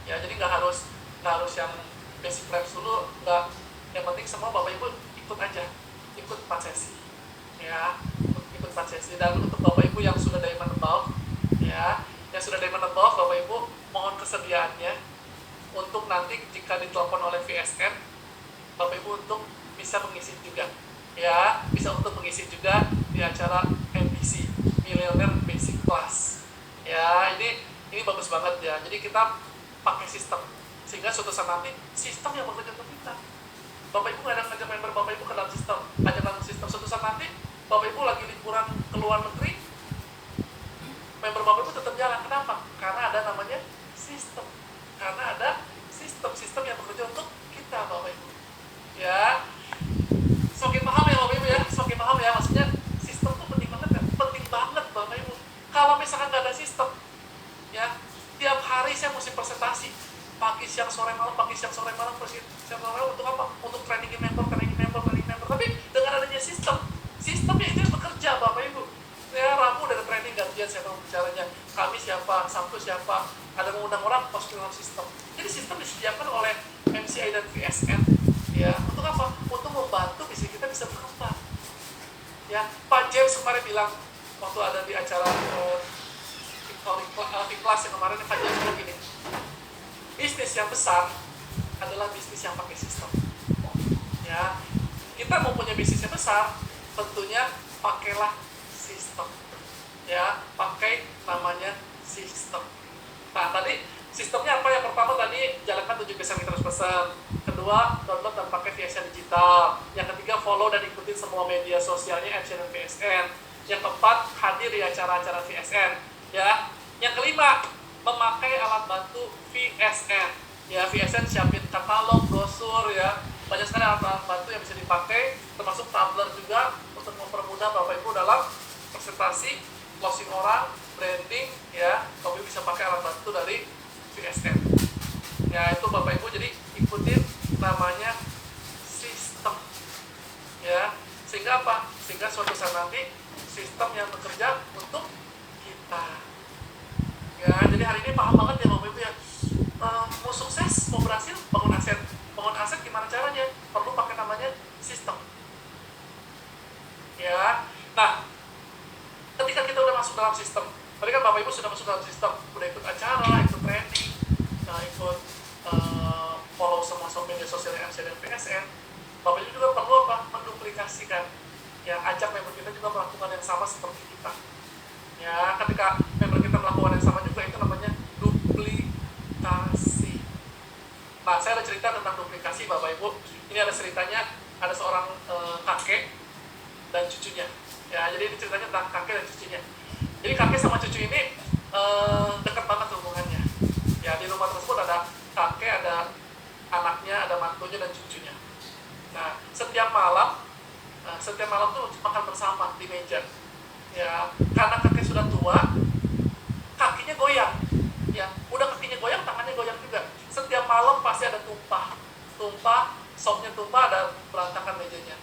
Ya, jadi nggak harus yang basic labs dulu, nggak. Yang penting semua Bapak Ibu ikut aja, ikut 4 sesi. Ya, ikut 4 sesi. Dan untuk Bapak Ibu yang sudah diamond above, ya, yang sudah diamond above, Bapak Ibu mohon kesediaannya untuk nanti jika ditelepon oleh VSN, Bapak Ibu untuk bisa mengisi juga, ya, bisa untuk mengisi juga di acara MBC, Millionaire Basic Class. Ya, ini bagus banget ya. Jadi kita pakai sistem sehingga suatu saat nanti sistem yang bekerja untuk kita. Bapak Ibu nggak ada ngajak member Bapak Ibu ke dalam sistem, aja dalam sistem. Suatu saat nanti Bapak Ibu lagi liburan ke luar negeri, member Bapak Ibu tetap jalan. Kenapa? Karena ada namanya sistem. Karena ada sistem yang bekerja untuk kita, Bapak Ibu. Ya, semakin paham ya Bapak Ibu ya, semakin paham ya. Maksudnya sistem itu penting banget kan? Penting banget Bapak Ibu. Kalau misalkan nggak ada sistem, ya, tiap hari saya mesti presentasi, pagi siang sore malam, siang sore malam untuk apa? Untuk training member. Tapi dengan adanya sistemnya itu bekerja Bapak Ibu. Ya, Rabu ada training gantian siapa bicaranya, Kamis siapa, Sabtu siapa, ada mengundang orang masuk dalam sistem. Jadi sistem disediakan oleh MCI dan VSN, ya, untuk apa? Untuk membantu bisnis kita bisa berkembang. Ya, Pak James kemarin bilang waktu ada di acara kelas yang kemarin, Pak James bilang gini, bisnis yang besar adalah bisnis yang pakai sistem. Ya, kita mau punya bisnis yang besar, tentunya pakailah sistem. Ya, pakai namanya sistem. Nah, tadi sistemnya apa? Yang pertama tadi jalankan 7 kesan terus pesan. Kedua, download dan pakai VSN digital. Yang ketiga, follow dan ikuti semua media sosialnya MCI dan VSN. Yang keempat, hadir di acara-acara VSN. Ya. Yang kelima, memakai alat bantu VSN. Ya, VSN siapin katalog, brosur, ya. Banyak sekali alat bantu yang bisa dipakai, termasuk tabler juga untuk mempermudah Bapak Ibu dalam presentasi, closing orang, branding, ya. Bapak Ibu bisa pakai alat bantu dari VSN. Ya, itu Bapak Ibu jadi ikutin namanya sistem. Ya, sehingga apa? Sehingga suatu saat nanti sistem yang bekerja untuk kita. Ya, jadi hari ini paham banget ya Bapak Ibu ya. Mau sukses, mau berhasil, bangun aset gimana caranya? Perlu pakai namanya sistem. Ya, nah, ketika kita udah masuk dalam sistem, tadi kan Bapak Ibu sudah masuk dalam sistem, udah ikut acara, ikut training, ikut follow semua media sosial MCI dan VSN. Bapak Ibu juga perlu apa? Menduplikasikan. Ya, ajak member kita juga melakukan yang sama seperti kita. Ya, ketika member kita melakukan yang sama juga, itu namanya duplikasi. Nah, saya ada cerita tentang duplikasi Bapak Ibu. Ini ada ceritanya, ada seorang kakek dan cucunya. Ya, jadi ini ceritanya tentang kakek dan cucunya. Jadi kakek sama cucu ini dekat banget hubungannya. Ya, di rumah tersebut ada kakek, ada anaknya, ada mantunya dan cucunya. Nah, setiap malam tuh makan bersama di meja. Ya, karena kakek sudah tua, kakinya goyang. Ya, udah kakinya goyang, tangannya goyang juga. Setiap malam pasti ada tumpah, sopnya tumpah, ada berantakan mejanya.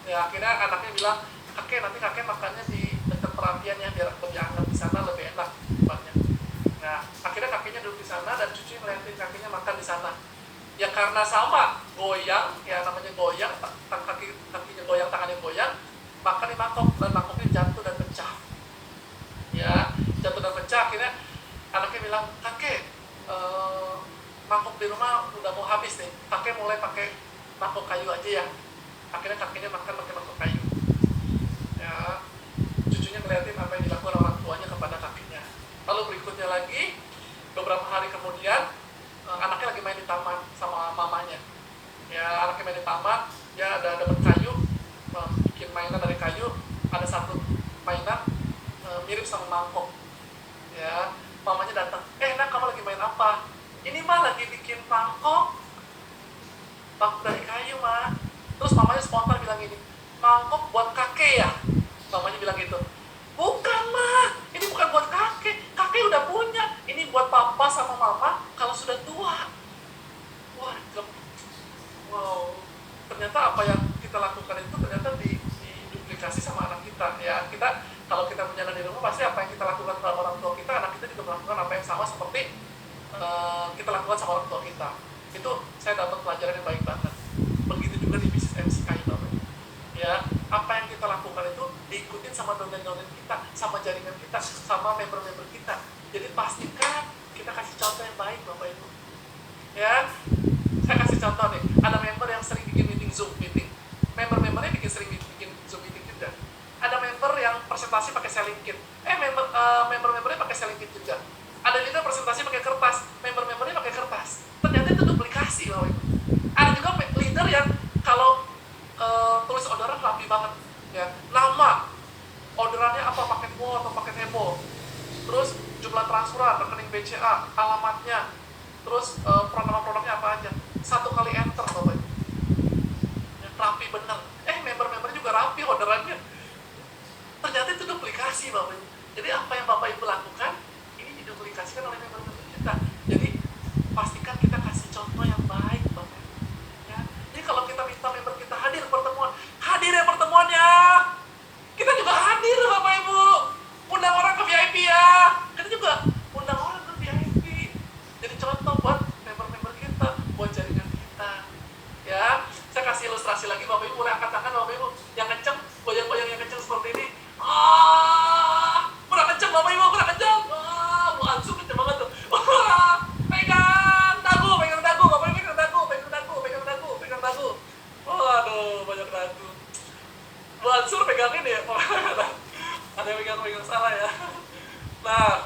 Ya, akhirnya anaknya bilang, kakek nanti kakek makannya di dekat perapian ya, biar lebih hangat di sana, lebih enak tempatnya. Nah, akhirnya kakeknya duduk di sana dan cucu ngeliatin kakeknya makan di sana. Ya karena sama, goyang, ya namanya goyang, kakinya goyang, tangannya goyang, makan di mangkok, dan mangkoknya jatuh dan pecah. Ya, jatuh dan pecah, akhirnya anaknya bilang, kakek, mangkok di rumah udah mau habis nih, kakek mulai pakai mangkok kayu aja ya. Akhirnya kakeknya makan pakai mangkok kayu. Ya, cucunya ngeliatin apa yang dilakukan orang tuanya kepada kakeknya. Lalu berikutnya lagi, beberapa hari kemudian, anaknya lagi main di taman sama mamanya. Ya, anaknya main di taman, ya ada dapat kayu, bikin mainan dari kayu, ada satu mainan mirip sama mangkok. Ya, mamanya datang, nak kamu lagi main apa? Ini mah lagi bikin mangkok dari kayu mah. Terus mamanya spontan bilang gini, mangkok buat kakek ya? Mamanya bilang gitu. Bukan mah, ini bukan buat kakek udah punya, ini buat papa sama mama kalau sudah tua. Wah, wow, ternyata apa yang kita lakukan itu ternyata diduplikasi sama anak kita. Ya, kita kalau kita punya di rumah, pasti apa yang kita lakukan terhadap orang tua kita, anak kita juga melakukan apa yang sama seperti kita lakukan lakukan sama orang tua kita. Itu saya dapat pelajaran yang baik banget. Begitu juga di bisnis MCI Bapak. Ya, apa yang kita lakukan itu diikutin sama downline kita, sama jaringan kita, sama member-member kita. Jadi pastikan kita kasih contoh yang baik Bapak Ibu. Ya, saya kasih contoh nih. Ada member yang sering bikin meeting Zoom meeting. Member-membernya sering bikin Zoom meeting juga. Ada member yang presentasi pakai selling kit. Member-membernya pakai selling kit juga. Ada juga presentasi pakai kertas. Member-membernya pakai kertas. Ternyata itu duplikasi Bapak Ibu. Ada juga leader yang kalau tulis orderan rapi banget, ya. Nama orderannya apa, paket WO atau paket hebo. Terus jumlah transferan, rekening BCA, alamatnya, terus nama-produknya apa aja. 1 kali enter Bapak Ibu. Ya, rapi bener. Member-member juga rapi orderannya. Ternyata itu duplikasi Bapak Ibu. Jadi apa yang Bapak Ibu lakukan ini diduplikasikan oleh member-member kita. Jadi pastikan kita kasih contoh yang baik Bapak Ibu. Ya. Jadi kalau kita minta member kita hadir pertemuan, hadir ya pertemuannya. Kita juga hadir Bapak Ibu. Undang orang ke VIP ya. Kita juga undang orang ke VIP. Jadi contoh buat member-member kita, buat jaringan kita. Ya, saya kasih ilustrasi lagi Bapak Ibu, boleh angkat tangan Bapak Ibu. Yang kenceng, goyang-goyang yang kenceng seperti ini. Kurang kenceng Bapak Ibu, kurang kenceng. Bu Ansu kenceng banget tuh. Pegang dagu Bapak Ibu, pegang dagu. Waduh, banyak dagu. Bu Ansu pegangin ya, ada yang pegang salah ya. Nah,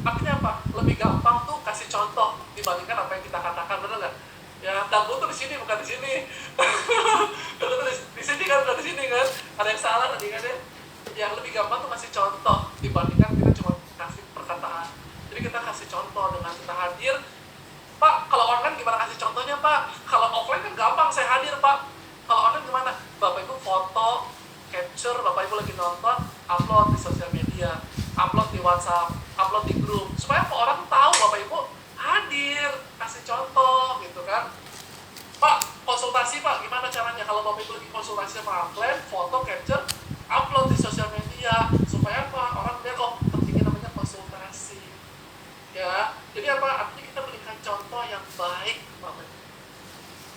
artinya apa? Lebih gampang tuh kasih contoh dibandingkan apa yang kita katakan, bener nggak? Ya, dagu tuh di sini bukan di sini. Dagu tuh di sini kan, bukan di sini kan? Ada yang salah tadi kan ya? Yang lebih gampang tuh kasih contoh dibandingkan kita cuma kasih perkataan. Jadi kita kasih contoh dengan kita hadir. Pak, kalau online gimana kasih contohnya Pak? Kalau offline kan gampang, saya hadir Pak. Kalau online gimana? Bapak Ibu foto, capture, Bapak Ibu lagi nonton, upload di sosial media, upload di WhatsApp, upload di grup, supaya orang tahu Bapak Ibu hadir, kasih contoh gitu kan. Pak, konsultasi Pak, gimana caranya? Kalau Bapak Ibu lagi konsultasi sama upline, foto, capture, upload di sosial media, supaya apa? Orang lihat, oh pentingnya namanya konsultasi. Ya, jadi apa? Artinya kita berikan contoh yang baik Bapak Ibu.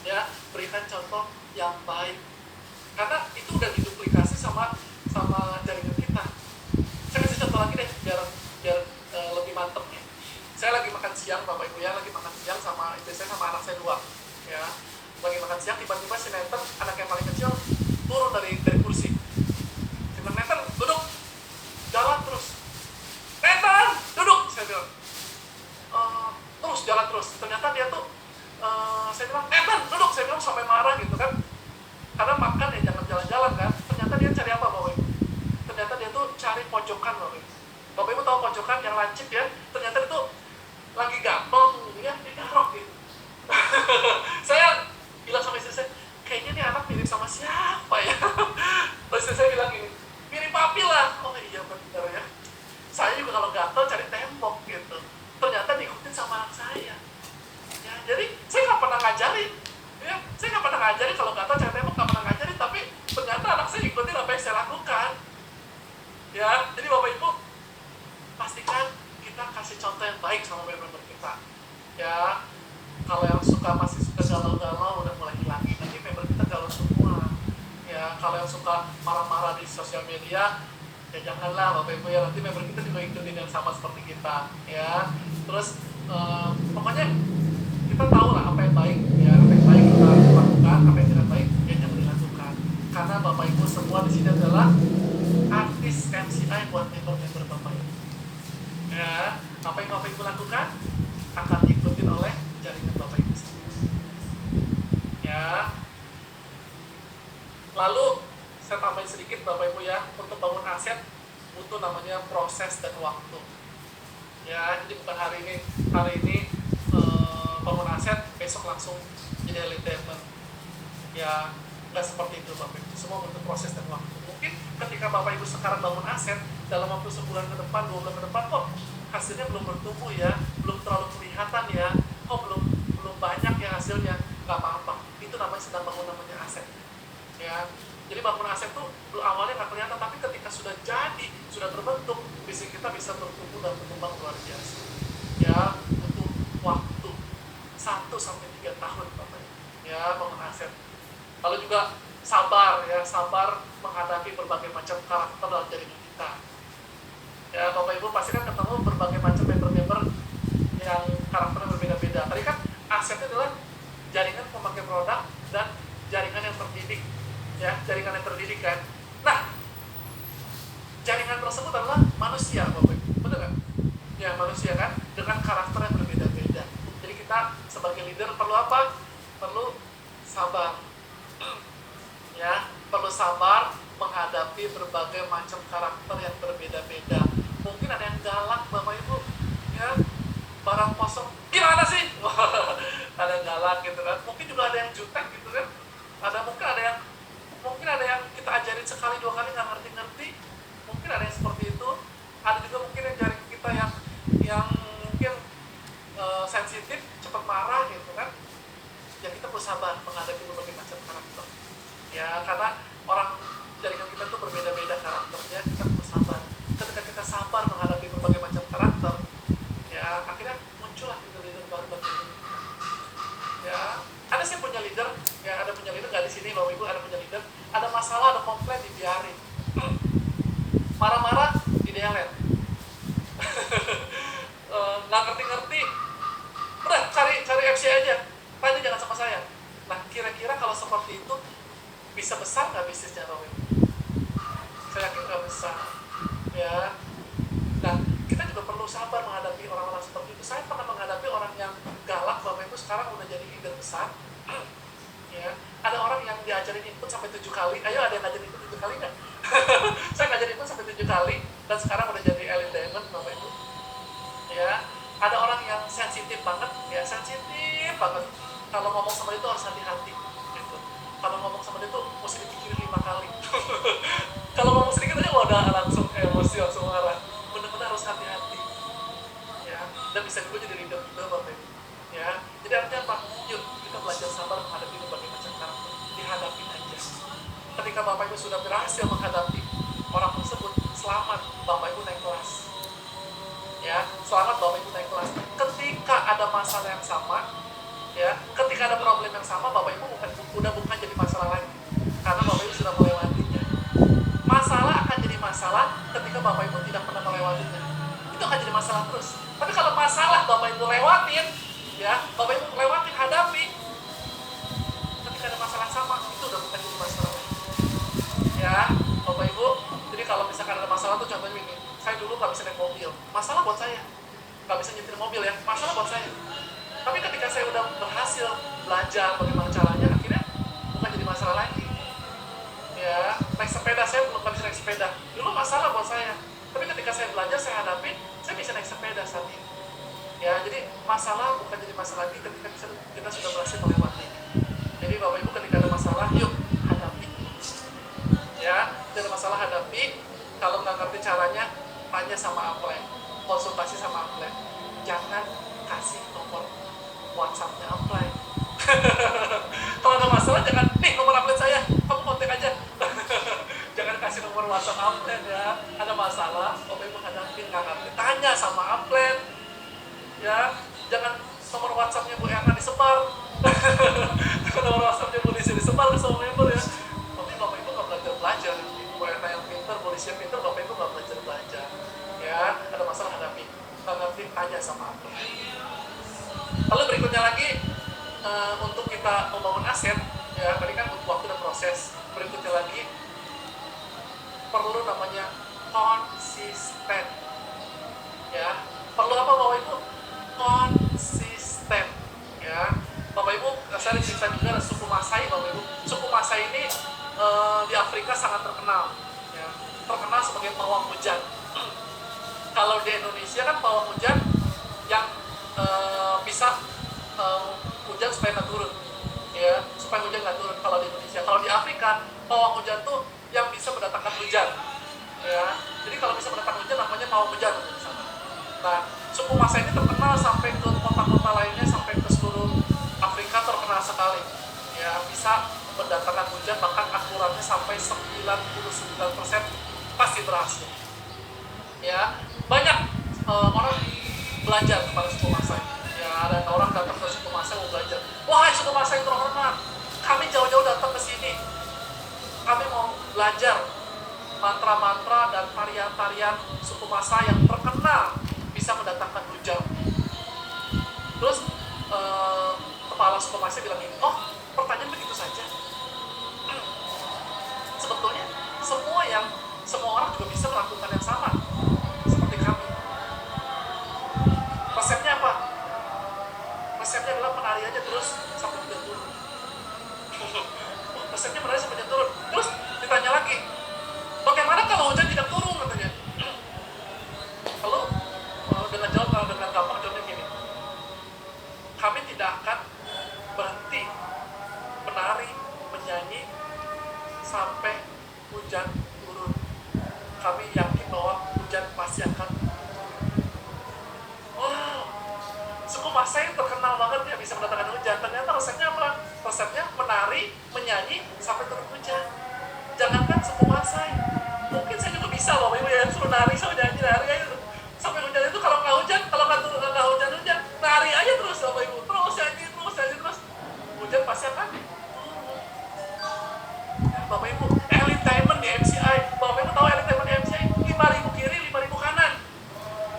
Ya, berikan contoh yang baik. Karena itu udah diduplikasi sama jaringan kita. Saya kasih contoh lagi deh, biar lebih mantep nih. Saya lagi makan siang Bapak Ibu ya, lagi makan siang sama istri saya sama anak saya 2. Ya, lagi makan siang tiba-tiba si Nathan, anak yang paling kecil, turun dari kursi. Si Nathan duduk, jalan terus. Nathan duduk, saya bilang. Terus jalan terus. Ternyata dia tuh, saya bilang Nathan duduk, saya bilang sampai marah gitu kan. Karena makan ya jangan jalan-jalan kan. Ternyata dia cari apa Bapak Ibu? Ternyata dia tuh cari pojokan Bapak Ibu. Bapak Ibu tahu pojokan yang lancip ya? Ternyata itu lagi gampang ya, ditaruh gitu. Saya bilang sama istri saya, kayaknya nih anak mirip sama siapa ya? Terus istri saya bilang gini, mirip papi lah. Oh iya benar ya. Saya juga kalau gatel cari tembok gitu. Ternyata diikutin sama anak saya. Ya, jadi saya nggak pernah ngajarin. Ya, saya nggak pernah ngajarin kalau gatel cari tembok, nggak pernah ngajarin. Tapi ternyata anak saya ikutin apa yang saya lakukan. Ya, jadi Bapak Ibu pastikan kita kasih contoh yang baik sama member kita. Ya, kalau yang masih suka galau-galau udah mulai hilangin. Nanti member kita galau semua. Ya, kalau yang suka marah-marah di sosial media, ya janganlah Bapak Ibu ya. Nanti member kita juga ikutin yang sama seperti kita. Ya, terus pokoknya kita tahu lah apa yang baik. Ya, apa yang baik kita lakukan, apa yang tidak baik ya jangan dilakukan. Karena Bapak Ibu semua di sini adalah artis MCI buat member-member Bapak Ibu. Ya, apa yang Bapak Ibu lakukan akan diikutin oleh jaringan Bapak Ibu sendiri. Ya. Lalu saya tambahin sedikit Bapak Ibu ya, untuk bangun aset butuh namanya proses dan waktu. Ya, jadi bukan hari ini bangun aset, besok langsung jadi retirement. Ya, nggak seperti itu Bapak Ibu. Semua butuh proses dan waktu. Mungkin ketika Bapak Ibu sekarang bangun aset, dalam waktu sebulan ke depan, 2 bulan ke depan kok hasilnya belum bertumbuh ya, belum terlalu kelihatan ya, kok belum banyak ya hasilnya, nggak apa-apa. Itu namanya sedang bangun namanya aset. Ya, jadi bangun aset tuh awalnya nggak kelihatan, tapi ketika sudah jadi, sudah terbentuk, bisnis kita bisa bertumbuh dan berkembang luar biasa. Ya, butuh waktu 1-3 tahun Bapak Ibu, ya, bangun aset. Lalu juga sabar, ya, sabar menghadapi berbagai macam karakter dalam jaringan kita. Ya, Bapak Ibu pasti kan ketemu berbagai macam member-member yang karakternya berbeda-beda. Tadi kan asetnya adalah jaringan pemakai produk dan jaringan yang terdidik, ya, jaringan yang terdidik kan. Nah, jaringan tersebut adalah manusia, Bapak Ibu, betul nggak? Ya, manusia kan, dengan karakter yang berbeda-beda. Jadi kita sebagai leader perlu apa? Perlu sabar, ya, perlu sabar menghadapi berbagai macam karakter yang berbeda-beda. Mungkin ada yang galak, Bapak Ibu, ya, barang kosong, gimana sih? Ada yang galak gitu kan. Mungkin juga ada yang jutek gitu kan. Mungkin ada yang kita ajarin sekali 2 kali nggak ngerti-ngerti. Mungkin ada yang seperti itu. Ada juga mungkin yang jaring kita yang mungkin sensitif, cepat marah gitu kan. Ya kita perlu sabar menghadapi berbagai macam karakter. Ya, karena orang jaringan kita tuh berbeda-beda karakternya, kita perlu sabar. Ketika kita sabar menghadapi berbagai macam karakter, ya akhirnya muncullah leader baru bagi kita. Ya, ada sih punya leader, ya, ada punya leader nggak di sini Bapak Ibu, ada punya leader, ada masalah, ada komplain dibiarin, marah-marah didelete, nggak ngerti-ngerti, udah cari FC aja, tanya jangan sama saya. Nah, kira-kira kalau seperti itu bisa besar nggak bisnisnya Bapak Ibu? Saya yakin nggak besar, ya. Nah, kita juga perlu sabar menghadapi orang-orang seperti itu. Saya pernah menghadapi orang yang galak, Bapak Ibu, sekarang udah jadi leader besar. Ya, ada orang yang diajarin input sampai 7 kali. Ayo, ada yang ngajarin input 7 kali nggak? Saya ngajarin input sampai 7 kali, dan sekarang udah jadi elite diamond, Bapak Ibu. Ya, ada orang yang sensitif banget, ya, sensitif banget. Kalau ngomong sama dia tuh harus hati-hati, gitu. Kalau ngomong sama dia tuh mesti dipikirin 5 kali. Kalau ngomong sedikit aja udah langsung emosi, langsung marah. Benar-benar harus hati-hati, ya. Dan bisa juga jadi leader juga, Bapak Ibu, ya. Jadi artinya apa? Yuk kita belajar sabar menghadapi berbagai macam karakter, dihadapi aja. Ketika Bapak Ibu sudah berhasil menghadapi orang tersebut, selamat, Bapak Ibu naik kelas, ya. Selamat, Bapak Ibu naik kelas. Ketika ada masalah yang sama, ya, ketika ada problem yang sama, Bapak Ibu udah bukan jadi masalah lagi, karena Bapak Ibu sudah melewatinya. Masalah akan jadi masalah ketika Bapak Ibu tidak pernah melewatinya. Itu akan jadi masalah terus. Tapi kalau masalah Bapak Ibu lewatin, ya, Bapak Ibu lewatin, hadapi, ketika ada masalah sama, itu udah bukan jadi masalah lagi. Ya, Bapak Ibu, jadi kalau misalkan ada masalah tuh contohnya ini, saya dulu nggak bisa naik mobil, masalah buat saya. Nggak bisa nyetir mobil, ya, masalah buat saya. Tapi ketika saya udah berhasil belajar bagaimana caranya, akhirnya bukan jadi masalah lagi. Ya, naik sepeda, saya belum bisa naik sepeda. Dulu masalah buat saya. Tapi ketika saya belajar, saya hadapi, saya bisa naik sepeda saat ini. Ya, jadi masalah bukan jadi masalah lagi ketika kita sudah berhasil melewatinya. Jadi Bapak Ibu ketika ada masalah, yuk hadapi. Ya, ketika ada masalah hadapi. Kalau nggak ngerti caranya, tanya sama upline, konsultasi sama upline. Jangan kasih nomor WhatsApp-nya upline. Kalau ada masalah, jangan, nih nomor upline saya, kamu kontak aja. Jangan kasih nomor WhatsApp upline, ya. Ada masalah, Bapak Ibu hadapin, nggak ngerti, tanya sama upline. Ya, jangan nomor WhatsApp-nya Bu Erna disebar. Nomor WhatsApp-nya Bu Lisa disebar ke semua member, ya. Tapi Bapak Ibu nggak belajar. Bu Erna yang pintar, Bu Lisa yang pintar, Bapak Ibu nggak belajar. Ya, ada masalah hadapi. Nggak ngerti, tanya sama upline. Lalu berikutnya lagi, untuk kita membangun aset, ya, tadi kan butuh waktu dan proses. Berikutnya lagi, perlu namanya konsisten. Ya, perlu apa Bapak Ibu? Konsisten, ya. Bapak Ibu, saya cerita juga ada suku Masai, Bapak Ibu. Suku Masai ini di Afrika sangat terkenal, ya. Terkenal sebagai pawang hujan. Kalau di Indonesia kan pawang hujan yang bisa hujan supaya nggak turun, ya, supaya hujan nggak turun. Kalau di Indonesia, kalau di Afrika pawang hujan tuh yang bisa mendatangkan hujan, ya. Jadi kalau bisa mendatangkan hujan namanya pawang hujan. Nah, suku Masai ini terkenal sampai ke kota-kota lainnya, sampai ke seluruh Afrika, terkenal sekali, ya, bisa mendatangkan hujan, bahkan akuratnya sampai 99% pasti berhasil, ya. Banyak orang belajar kepada suku Masai, ya, dan massa yang terkenal bisa mendatangkan hujan. Terus kepala suku massa bilang gini, oh pertanyaan begitu saja. Sebetulnya semua orang juga bisa melakukan yang sama seperti kami. Resepnya apa? Resepnya adalah menari aja terus sampai hujan turun. Resepnya menari sampai hujan turun. Terus ditanya lagi, bagaimana kalau hujan tidak turun katanya? Lalu dengan gampang jawabnya gini, kami tidak akan berhenti menari, menyanyi sampai hujan turun. Kami yakin bahwa hujan pasti akan turun. Wow, suku Massa yang terkenal banget ya bisa mendatangkan hujan. Ternyata resepnya apa? Resepnya menari, menyanyi sampai turun hujan. Jangankan suku Massa, mungkin saya juga bisa loh ibu ya, suruh nari sama nyanyi aja sampai hujan itu. Kalau nggak hujan, kalau nggak hujan nari aja terus sama ibu, terus nyanyi terus hujan pasti akan turun. Bapak ibu, entertainment di MCI, bapak ibu tahu entertainment di MCI 5.000 kiri 5.000 kanan.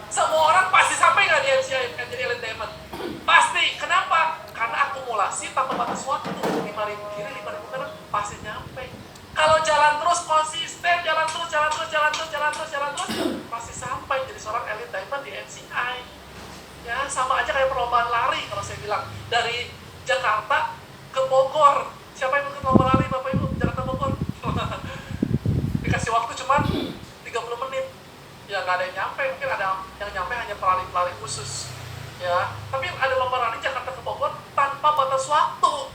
Semua orang pasti sampai nggak di MCI jadi entertainment? Pasti. Kenapa? Karena akumulasi tanpa batas waktu. 5.000 kiri 5.000 kanan pasti nyampe. Kalau jalan terus konsisten, jalan terus, pasti sampai jadi seorang elit diamond di MCI. Ya, sama aja kayak perlombaan lari kalau saya bilang. Dari Jakarta ke Bogor. Siapa yang ikut lomba lari Bapak Ibu? Jakarta Bogor. Dikasih waktu cuma 30 menit. Ya nggak ada yang nyampe, mungkin ada yang nyampe hanya pelari-pelari khusus. Ya, tapi ada lomba lari Jakarta ke Bogor tanpa batas waktu.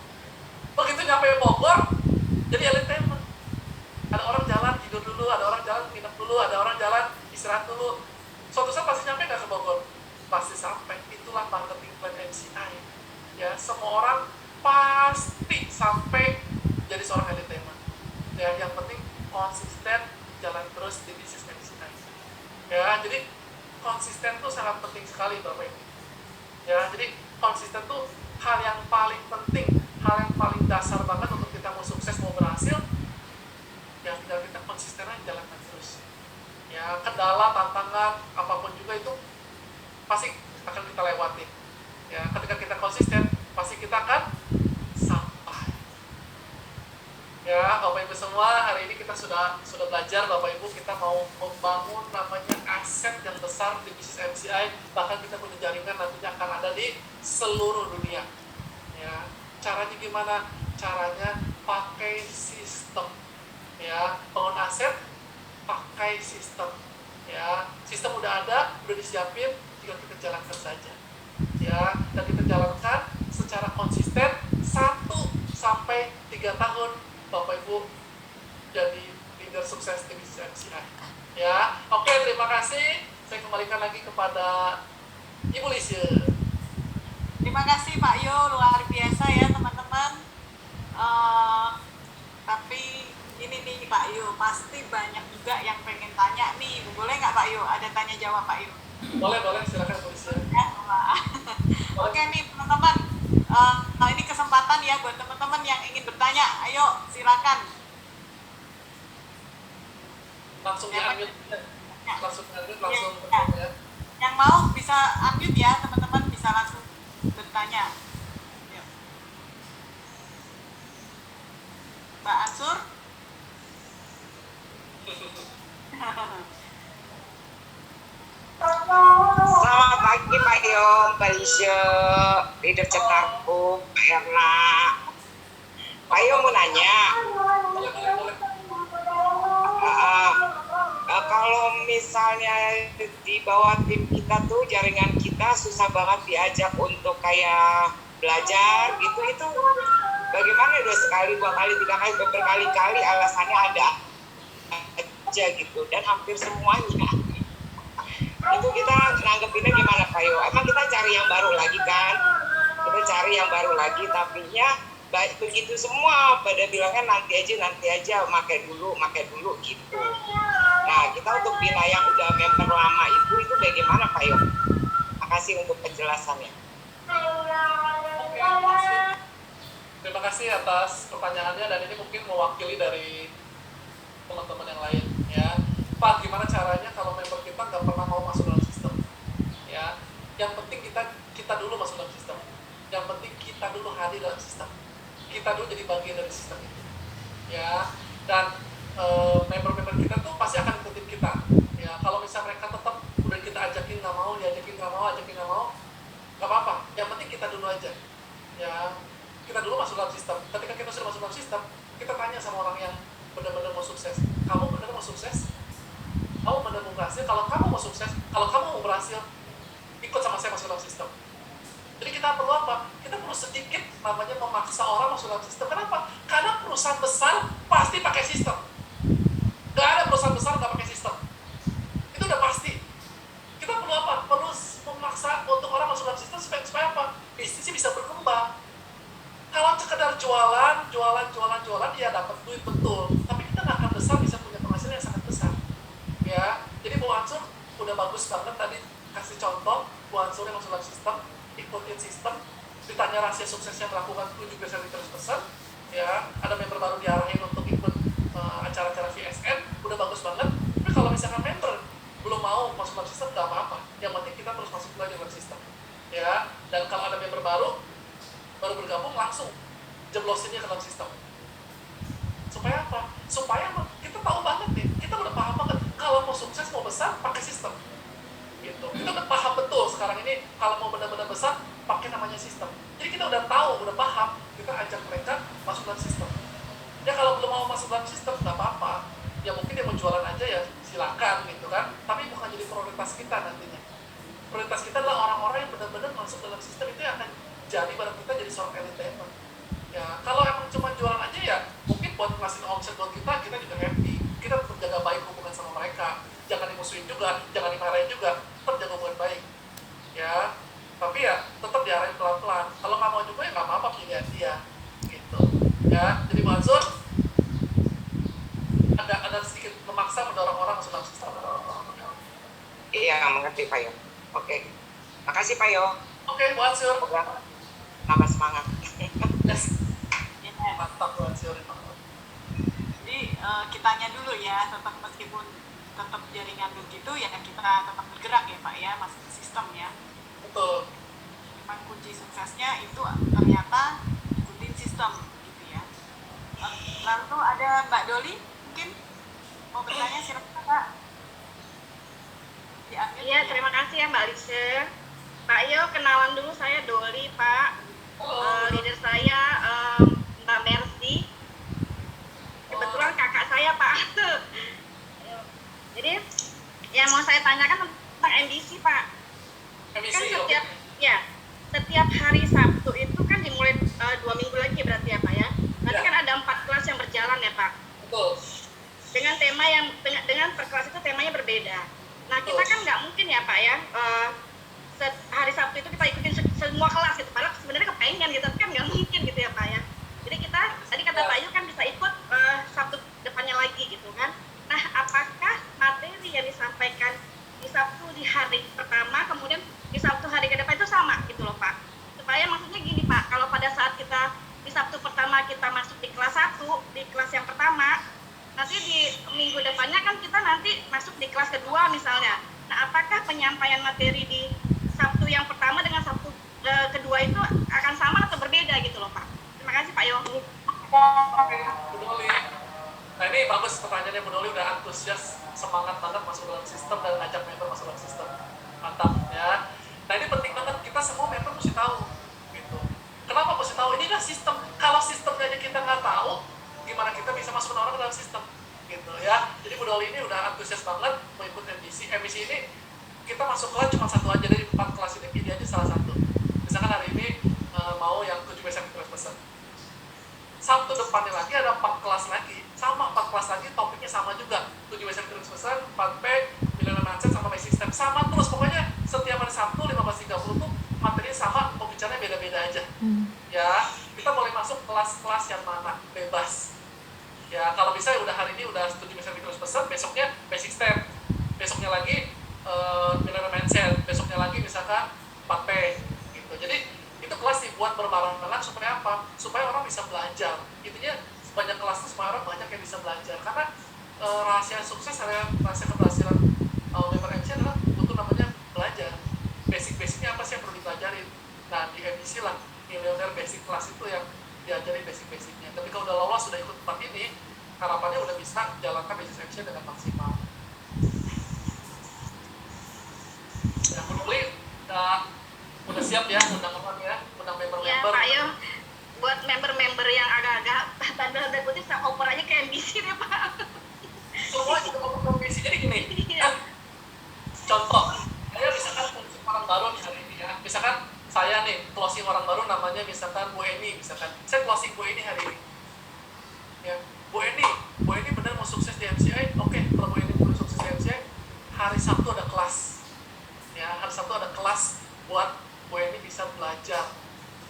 Begitu nyampe Bogor, jadi elit diamond. Ada orang jalan tidur dulu, ada orang jalan minum dulu, ada orang jalan istirahat dulu. Suatu saat pasti nyampe nggak ke Bogor? Pasti sampai. Itulah marketing plan MCI. Ya, semua orang pasti sampai jadi seorang elit diamond. Ya, yang penting konsisten jalan terus di bisnis MCI. Ya, jadi konsisten tuh sangat penting sekali Bapak Ibu. Ya, jadi konsisten tuh hal yang paling penting, hal yang paling dasar banget untuk kita mau sukses, mau berhasil. Ya tinggal kita konsisten aja jalankan terus. Ya, kendala, tantangan, apapun juga itu pasti akan kita lewati. Ya, ketika kita konsisten, pasti kita akan sampai. Ya, Bapak Ibu semua, hari ini kita sudah belajar Bapak Ibu, kita mau membangun namanya aset yang besar di bisnis MCI, bahkan kita punya jaringan nantinya akan ada di seluruh dunia. Ya, caranya gimana? Caranya pakai sistem. Ya, bangun aset pakai sistem. Ya, sistem udah ada, udah disiapin, tinggal kita jalankan saja. Ya, dan kita jalankan secara konsisten 1-3 tahun Bapak Ibu jadi leader sukses di bisnis MCI. Ya, oke, terima kasih. Saya kembalikan lagi kepada Ibu Lisya. Terima kasih Pak Yo, luar biasa ya teman-teman. Tapi ini nih Pak Yo, pasti banyak juga yang pengen tanya nih. Boleh nggak Pak Yo? Ada tanya jawab Pak Yo? Boleh, silakan Bu Lisya. Ya, oke nih teman-teman, ini kesempatan ya buat teman-teman yang ingin bertanya. Ayo silakan. Langsung di-unmute. Langsung ya. Yang mau bisa unmute ya teman-teman, bisa langsung bertanya. Mbak Ansur. Selamat pagi Pak Yo, Mbak Lisya, leader Cekarku, Pak Erna. Pak Yo mau nanya, kalau misalnya di bawah tim kita tuh jaringan kita susah banget diajak untuk kayak belajar gitu, itu bagaimana? Udah sekali, 2 kali, 3 kali, berkali-kali alasannya ada aja gitu, dan hampir semuanya itu kita nanggepinnya gimana Pak Yo? Emang kita cari yang baru lagi kan? Kita cari yang baru lagi, tapi ya begitu semua pada bilangnya nanti aja, makai dulu gitu. Nah, kita untuk bina yang udah member lama itu bagaimana Pak Yo? Makasih untuk penjelasannya. Terima kasih atas pertanyaannya, dan ini mungkin mewakili dari teman-teman yang lain ya. Pak, gimana caranya kalau member kita kita nggak pernah mau masuk dalam sistem. Ya, yang penting kita dulu masuk dalam sistem. Yang penting kita dulu hadir dalam sistem. Kita dulu jadi bagian dari sistem itu. Ya, dan member-member kita tuh pasti akan ikutin kita. Ya, kalau misalnya mereka tetap udah kita ajakin nggak mau, diajakin nggak mau, ajakin nggak mau, nggak apa-apa. Yang penting kita dulu aja. Ya, kita dulu masuk dalam sistem. Ketika kita sudah masuk dalam sistem, kita tanya sama orang yang benar-benar mau sukses. Kamu benar mau sukses? Kamu benar mau berhasil? Kalau kamu mau sukses, kalau kamu mau berhasil, ikut sama saya masuk dalam sistem. Jadi kita perlu apa? Kita perlu sedikit namanya memaksa orang masuk dalam sistem. Kenapa? Karena perusahaan besar pasti pakai sistem. Gak ada perusahaan besar gak pakai sistem. Itu udah pasti. Kita perlu apa? Perlu memaksa untuk orang masuk dalam sistem supaya apa? Bisnisnya bisa berkembang. Kalau sekedar jualan, ya dapat duit betul. Tapi kita nggak akan besar bisa punya penghasilan yang sangat besar. Ya, jadi Bu Ansur udah bagus banget tadi kasih contoh. Bu Ansur yang masuk dalam sistem, ikutin sistem, ditanya rahasia suksesnya melakukan 7% ya, ada member baru diarahin untuk ikut acara-acara VSN, udah bagus banget. Tapi kalau misalkan member belum mau masuk dalam sistem, nggak apa-apa. Yang penting kita terus masuk lagi dalam sistem. Ya, dan kalau ada member baru bergabung langsung jeblosinnya ke dalam sistem. Supaya apa? Supaya kita tahu banget nih, kita udah paham banget kalau mau sukses, mau besar, pakai sistem. Gitu. Kita udah paham betul sekarang ini kalau mau benar-benar besar, pakai namanya sistem. Jadi kita udah tahu, udah paham, kita ajak mereka masuk dalam sistem. Ya kalau belum mau masuk dalam sistem, nggak apa-apa. Ya mungkin dia mau jualan aja ya silakan gitu kan. Tapi bukan jadi prioritas kita nantinya. Prioritas kita adalah orang-orang yang benar-benar masuk dalam sistem itu yang akan jadi barang kita jadi seorang entertainer. Ya kalau emang cuma jualan aja ya mungkin buat ngasih omset buat kita juga happy. Kita tetap jaga baik hubungan sama mereka. Jangan dimusuhin juga, jangan dimarahin juga. Tetap jaga hubungan baik. Ya, tapi ya tetap diarahin pelan-pelan. Kalau nggak mau juga ya nggak apa-apa, pilihan dia. Gitu. Ya, jadi Mansur ada sedikit memaksa mendorong orang masuk dalam sistem. Iya, mengerti Pak Yo. Oke. Makasih Pak Yo. Oke, Mansur. Tambah semangat. Yes. Ya. Mantap Mansur. Jadi kitanya dulu ya, tetap meskipun tetap jaringan begitu ya kita tetap bergerak ya Pak ya, masuk ke sistem ya. Betul. Memang kunci suksesnya itu ternyata ikutin sistem gitu ya. Lalu ada Mbak Doli mungkin mau bertanya, silakan Kak. Diambil Iya, ya. terima kasih ya Mbak Lise. Pak Yo, kenalan dulu, saya Doli Pak. Leader saya Mbak Mercy. Kebetulan kakak saya Pak. Jadi yang mau saya tanyakan tentang MDC Pak. Kan setiap hari Sabtu itu kan dimulai 2 minggu lagi berarti ya Pak ya. Nanti kan ada 4 kelas yang berjalan ya Pak. Betul. Dengan tema yang dengan per kelas itu temanya berbeda. Nah kita kan nggak mungkin ya Pak ya hari Sabtu itu kita ikutin semua kelas gitu. Padahal sebenarnya kepengen gitu, tapi kan nggak mungkin gitu ya Pak ya. Jadi kita tadi kata Pak Yu kan bisa ikut Sabtu depannya lagi gitu kan. Nah apakah materi yang disampaikan di Sabtu di hari pertama kemudian di Sabtu hari ke depan itu sama gitu loh Pak? Supaya maksudnya gini Pak, kalau pada saat kita di Sabtu pertama kita masuk di kelas 1, di kelas yang pertama, nanti di minggu depannya kan kita nanti masuk di kelas kedua misalnya. Nah apakah penyampaian materi di Sabtu yang pertama dengan Sabtu kedua itu akan sama atau berbeda gitu loh Pak? Terima kasih Pak Yo. Bu Doli. Nah ini bagus pertanyaannya, Bu Doli udah antusias, semangat banget masuk dalam sistem dan ngajak member masuk dalam sistem. Mantap ya. Nah ini penting banget, kita semua member mesti tahu gitu. Kenapa mesti tahu? Ini kan sistem. Kalau sistemnya aja kita nggak tahu, gimana kita bisa masuk orang ke dalam sistem gitu ya. Jadi Bu Doli ini udah antusias banget mau ikut MBC. MBC ini kita masuk kelas cuma satu aja, dari 4 kelas ini pilih aja salah satu. Misalkan hari ini mau yang 7 besar persen. Sabtu depannya lagi ada 4 kelas lagi, sama 4 kelas lagi, topiknya sama juga, 7 besar persen, 4P, Millennium Mindset sama Basic Step, sama terus pokoknya setiap hari Sabtu 15.30 tuh materinya sama, pembicaranya beda-beda aja. Ya, kita boleh masuk kelas-kelas yang mana, bebas. Ya, kalau bisa ya udah hari ini udah 7 besar persen, besoknya Basic Step, besoknya lagi Millennium Mindset, besoknya lagi misalkan 4P gitu. Jadi itu kelas dibuat berbarengan supaya apa? Supaya orang bisa belajar. Intinya banyak kelas itu supaya orang banyak yang bisa belajar. Karena rahasia sukses adalah rahasia keberhasilan member MC di MBC lah, Millionaire Basic Class itu yang diajarin basic-basicnya. Ketika udah lolos, sudah ikut tempat ini, harapannya udah bisa jalankan business action dengan maksimal. Ya, udah siap ya undang orang ya, undang Ya member-member. Pak Yo, buat member-member yang agak-agak tanda kutip oper aja ke MBC deh Pak. Semua juga mau profesi. Jadi gini, Iya. contoh, saya misalkan closing orang baru nih hari ini ya. Misalkan saya nih closing orang baru namanya misalkan Bu Eni, misalkan saya closing Bu Eni hari ini. Ya, Bu Eni benar mau sukses di MCI. Oke, kalau Bu Eni mau sukses di MCI, hari Sabtu ada kelas. Ya, hari Sabtu ada kelas buat Bu Eni bisa belajar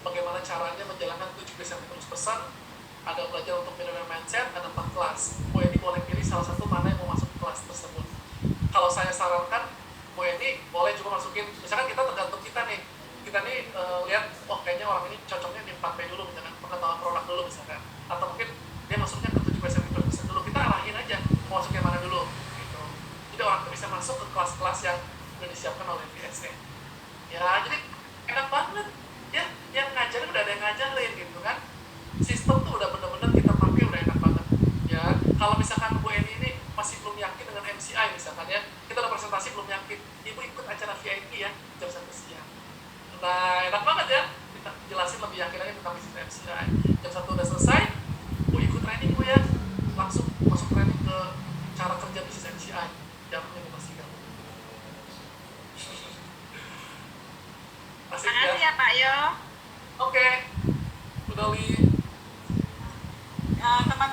bagaimana caranya menjalankan 7 keys yang terus pesan. Ada belajar untuk millionaire mindset, ada 4 kelas. Bu Eni boleh pilih salah satu mana yang mau masuk ke kelas tersebut. Kalau saya sarankan, Bu Eni boleh coba masukin, misalkan kita tergantung kita nih lihat, oh kayaknya orang ini cocoknya di 4P dulu misalkan, pengetahuan produk dulu misalkan, atau mungkin dia masuknya ke 7 keys yang terus pesan dulu, kita arahin aja mau masuk yang mana dulu gitu. Jadi orang itu bisa masuk ke kelas-kelas yang sudah disiapkan oleh VSE. Ya, jadi enak banget ya, yang ngajarin udah ada yang ngajarin gitu kan, sistem tuh udah bener-bener kita pakai, udah enak banget ya. Kalau misalkan Bu Eni ini masih belum yakin dengan MCI misalkan ya, kita udah presentasi belum yakin, ibu ikut acara VIP ya jam 1 siang. Nah enak banget ya, kita jelasin lebih yakin lagi tentang bisnis MCI. Jam 1 udah selesai, Bu ikut training Bu ya, langsung masuk training ke cara kerja bisnis MCI, jangan dipastikan. Asik Makasih ya. ya Pak Yo. Oke, udah li. Teman-teman,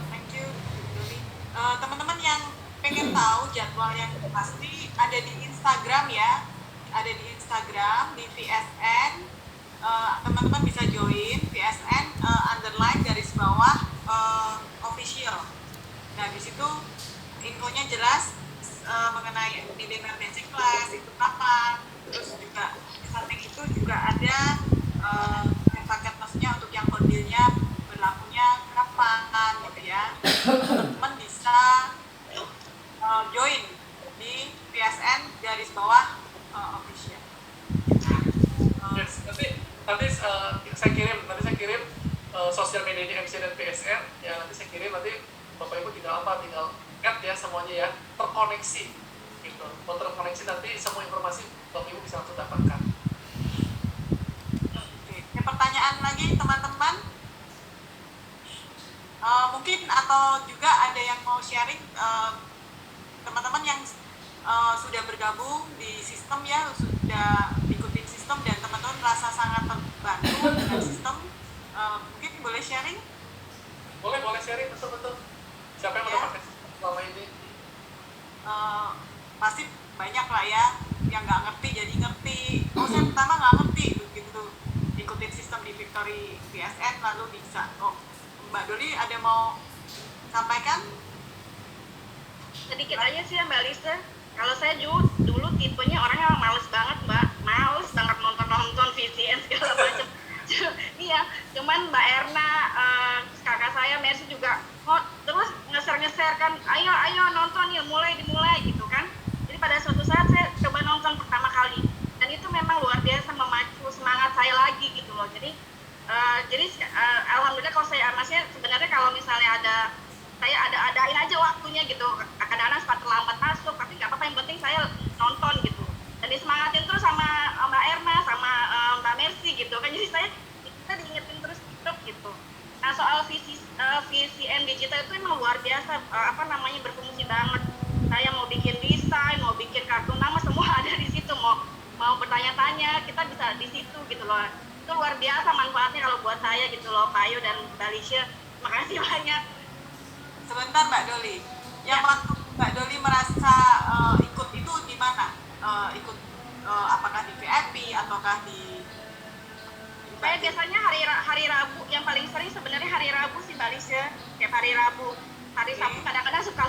thank you Doli. Teman-teman yang pengen tahu jadwal yang pasti ada di Instagram ya, ada di Instagram di VSN. Teman-teman bisa join VSN underline garis bawah official. Nah di situ infonya jelas mengenai Millionaire Basic Class itu kapan, terus juga di samping itu juga ada paket maksudnya untuk yang kondilnya berlakunya kapan gitu ya. Teman-teman bisa join di PSN garis bawah official. Yes, nanti saya kirim sosial medianya MC dan PSN ya, nanti saya kirim, nanti Bapak Ibu tinggal add ya semuanya ya, terkoneksi gitu. Kalau terkoneksi nanti semua informasi Bapak Ibu bisa langsung dapatkan. Oke, pertanyaan lagi teman-teman? Mungkin atau juga ada yang mau sharing teman-teman yang sudah bergabung di sistem ya, sudah ikutin sistem dan teman-teman merasa sangat terbantu dengan sistem, mungkin boleh sharing? Boleh sharing, betul. Siapa yang udah pakai selama ini? Pasti banyak lah ya yang nggak ngerti jadi ngerti. Oh saya pertama nggak ngerti begitu ikutin sistem di Victory VSN lalu bisa. Oh Mbak Doli ada mau sampaikan? Sedikit aja sih ya Mbak Lisa. Kalau saya dulu tipenya orangnya males banget Mbak, males banget nonton VCN segala macam. Iya, cuman Mbak Erna, kakak saya Mercy juga, terus nge-share kan, ayo nonton yuk, dimulai gitu kan. Jadi pada suatu saat saya coba nonton pertama kali, dan itu memang luar biasa memacu semangat saya lagi gitu loh. Jadi alhamdulillah kalau saya maksudnya sebenarnya kalau misalnya saya adain aja waktunya gitu, kadang-kadang sempat terlambat masuk, tapi nggak apa-apa, yang penting saya nonton gitu, dan disemangatin terus sama Mbak Erna sama Mbak Mercy gitu kan. Jadi kita diingetin terus gitu. Nah soal VCN digital itu emang luar biasa, berfungsi banget. Saya mau bikin desain, mau bikin kartu nama, semua ada di situ. Mau bertanya-tanya, kita bisa di situ gitu loh. Itu luar biasa manfaatnya kalau buat saya gitu loh, Pak Ayu dan Mbak Lisha. Makasih banyak. Sebentar Mbak Doli, yang waktu Mbak Doli merasa ikut itu di mana? Apakah di VIP ataukah di Saya biasanya hari Rabu, yang paling sering sebenarnya hari Rabu sih Mbak Lisha. Tiap hari Rabu. Hari Sabtu kadang-kadang suka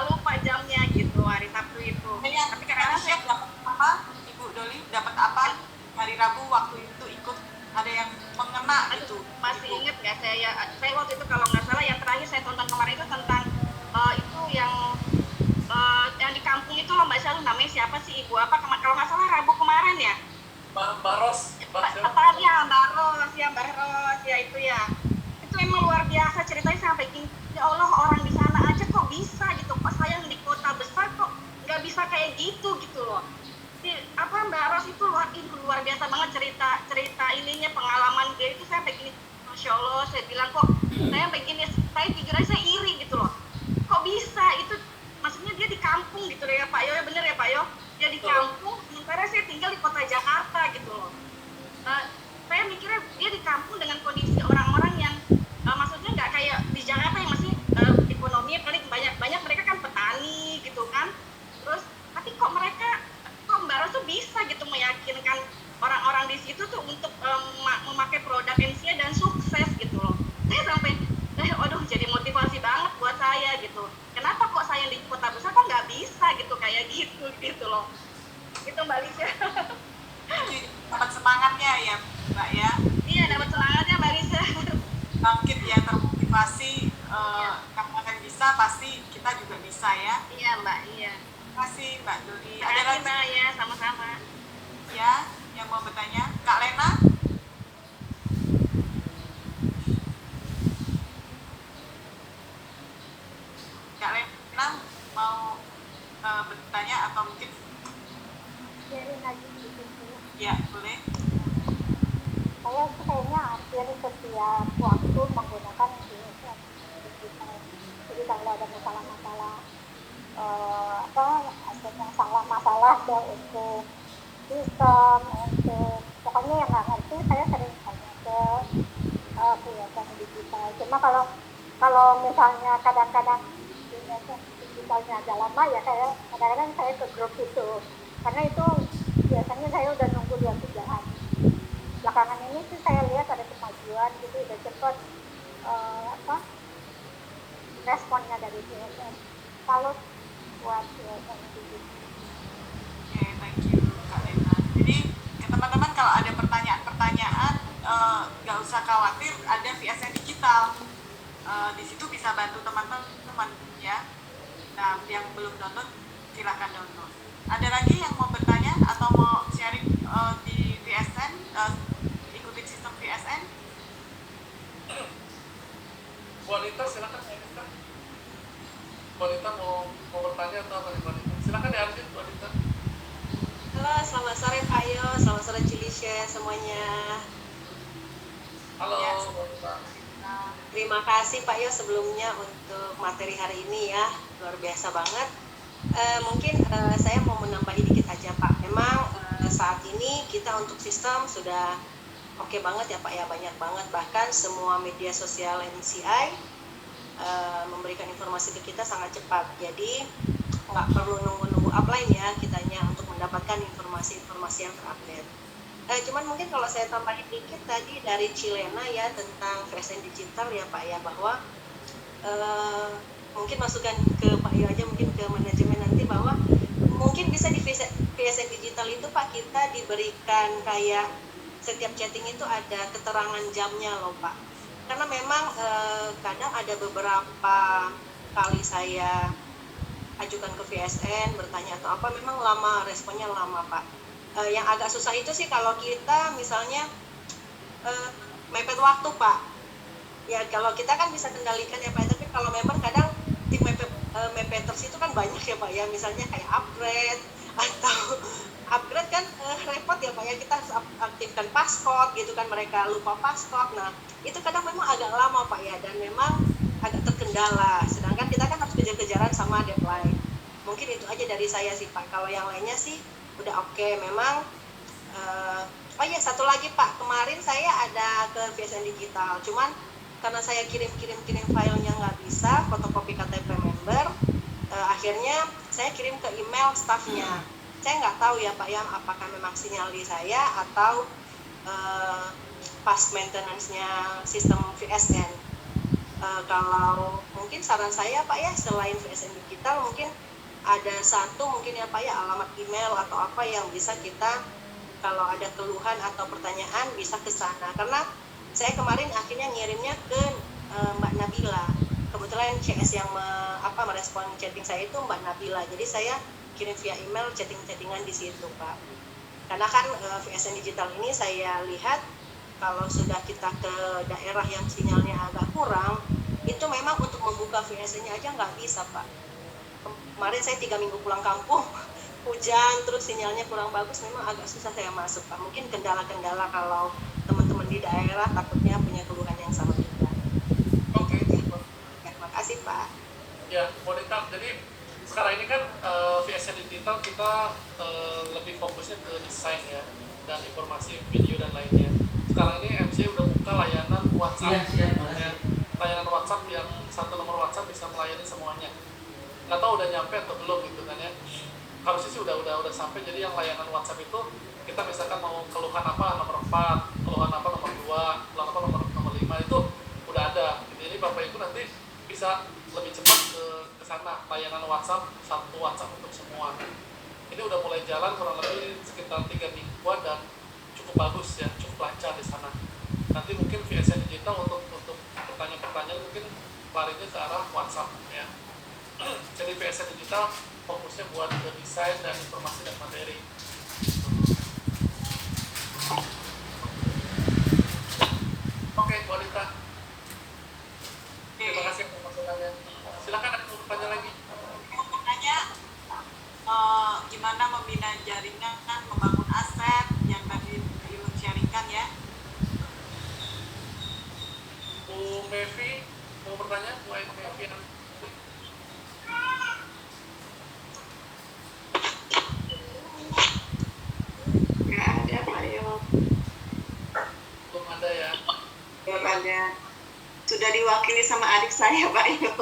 lupa jamnya gitu hari Sabtu itu. Tapi kadang-kadang saya dapat apa? Ibu Doli dapat apa hari Rabu waktu itu ikut? Ada yang mengena gitu? Masih inget nggak saya waktu itu kalau nggak salah yang terakhir saya tonton kemarin itu tentang itu yang di kampung itu loh Mbak Syalu, namanya siapa sih ibu apa kalau nggak salah Rabu kemarin ya, Allah, orang di sana aja kok bisa gitu, kok saya yang di kota besar kok nggak bisa kayak gitu gitu loh. Mbak Ros itu luar biasa banget cerita ininya, pengalaman dia itu saya begini, Masya Allah, saya bilang kok saya begini, saya jujur aja saya iri gitu loh, kok bisa itu, maksudnya dia di kampung gitu loh ya Pak Yo, ya bener ya Pak Yo, dia di kampung, sementara saya tinggal di kota Jakarta gitu loh. Saya mikirnya dia di kampung dengan kondisi orang-orang yang maksudnya nggak kayak di Jakarta yang masih ekonominya paling banyak mereka kan petani gitu kan, terus tapi kok Mbak Ros tuh bisa gitu meyakinkan orang-orang di situ tuh untuk memakai produk NCA dan sukses gitu loh. Saya sampai waduh, jadi motivasi banget buat saya gitu, kenapa kok saya di kota besar kok nggak bisa gitu kayak gitu loh, itu Mbak Lisha. Dapat semangatnya ya Mbak ya. Iya, dapat semangatnya Mbak Lisha. Bangkit ya, termotivasi. Kamu akan bisa, pasti kita juga bisa ya. Iya Mbak, iya. Terima kasih Mbak Doli. Terima kasih Mbak ya, sama-sama. Ya, yang mau bertanya, Kak Lena? Kak Lena mau bertanya atau mungkin? Ya, boleh. Saya kayaknya hampir setiap waktu menggunakan DSM digital. Jadi kalau ada masalah-masalah yang masalah untuk sistem, untuk pokoknya yang nggak ngerti saya sering tanya ke DSM digital. Cuma kalau misalnya kadang-kadang DSM digitalnya agak lama ya, kadang-kadang saya ke grup itu, karena itu biasanya saya udah nunggu 2-3 hari. Belakangan ini sih saya lihat ada kemajuan gitu, udah cepat responnya dari DSM. Kalau buat DSM gitu. Oke, thank you Kak Lena. Jadi teman-teman kalau ada pertanyaan nggak usah khawatir, ada VSN digital. Di situ bisa bantu teman-teman ya. Nah, yang belum download silakan download. Ada lagi yang mau bertanya atau mau sharing di VSN, ikutin sistem VSN? Wanita silakan wanita. Wanita mau bertanya atau apa nih wanita? Silakan ya Arjun, wanita. Halo, selamat sore Pak Yo, selamat sore Cilisha semuanya. Halo Ya. wanita. Terima kasih Pak Yo sebelumnya untuk materi hari ini ya, luar biasa banget. Mungkin saya mau menambahi dikit aja Pak. Memang saat ini kita untuk sistem sudah oke banget ya Pak ya, banyak banget, bahkan semua media sosial NCI memberikan informasi ke kita sangat cepat. Jadi nggak perlu nunggu upline ya kitanya untuk mendapatkan informasi-informasi yang terupdate. Cuman mungkin kalau saya tambahin dikit tadi dari Cilena ya tentang VSN digital ya Pak ya, bahwa mungkin masukan ke Pak Yo aja, mungkin ke manajemen nanti, bahwa mungkin bisa di VSN digital itu Pak kita diberikan kayak setiap chatting itu ada keterangan jamnya loh Pak. Karena memang kadang ada beberapa kali saya ajukan ke VSN bertanya atau apa, memang lama, responnya lama Pak. Yang agak susah itu sih kalau kita misalnya mepet waktu Pak. Ya kalau kita kan bisa kendalikan ya Pak, tapi kalau memang kadang tim mepeters itu kan banyak ya Pak ya, misalnya kayak upgrade atau upgrade kan repot ya Pak ya, kita harus aktifkan passcode gitu kan, mereka lupa passcode. Nah itu kadang memang agak lama Pak ya, dan memang agak terkendala, sedangkan kita kan harus kejar-kejaran sama deadline. Mungkin itu aja dari saya sih Pak, kalau yang lainnya sih udah oke. Memang oh iya, satu lagi Pak, kemarin saya ada ke VSN digital, cuman karena saya kirim filenya nggak bisa, fotokopi KTP member, akhirnya saya kirim ke email staffnya. Saya nggak tahu ya Pak ya, apakah memang sinyal di saya atau pas maintenance-nya sistem VSN. Kalau mungkin saran saya Pak ya, selain VSN digital mungkin ada satu mungkin ya Pak ya, alamat email atau apa yang bisa kita kalau ada keluhan atau pertanyaan bisa ke sana. Karena saya kemarin akhirnya ngirimnya ke Mbak Nabila. Kebetulan CS yang merespon chatting saya itu Mbak Nabila. Jadi saya kirim via email, chattingan di situ Pak. Karena kan VSN digital ini saya lihat kalau sudah kita ke daerah yang sinyalnya agak kurang, itu itu memang untuk membuka VSN-nya aja nggak bisa Pak. Kemarin saya 3 minggu pulang kampung, hujan, terus sinyalnya kurang bagus, memang agak susah saya masuk Pak. Mungkin kendala-kendala kalau teman-teman di daerah takutnya punya keluhan yang sama juga. Oke. Terima kasih Pak. Ya, Monica, jadi sekarang ini kan VSN Digital kita lebih fokusnya ke desain ya, dan informasi video dan lainnya. Sekarang ini MC udah buka layanan WhatsApp, ya, layanan WhatsApp yang satu nomor WhatsApp bisa melayani semuanya. Nggak tahu udah nyampe atau belum gitu kan ya. Harusnya sih udah sampai. Jadi yang layanan WhatsApp itu kita misalkan mau keluhan apa nomor 4, keluhan apa nomor 2, keluhan apa nomor 5 itu udah ada. Jadi Bapak Ibu nanti bisa lebih cepat ke sana, layanan WhatsApp, satu WhatsApp untuk semua. Ini udah mulai jalan kurang lebih sekitar 3 mingguan dan cukup bagus ya, cukup lancar di sana. Nanti mungkin VSN Digital untuk pertanyaan-pertanyaan mungkin larinya ke arah WhatsApp ya. Jadi VSN Digital fokusnya buat ke desain dan informasi dan materi. Oke, Bu Anita. Terima kasih atas masukannya. Silakan ada yang bertanya lagi. Mau tanya gimana membina jaringan, membangun aset yang tadi Ilun sharingkan ya. Bu Mevi mau bertanya? Bu Mevi. Nggak ada Pak Yo. Belum ada ya. Belum ada. Sudah diwakili sama adik saya Pak Yo.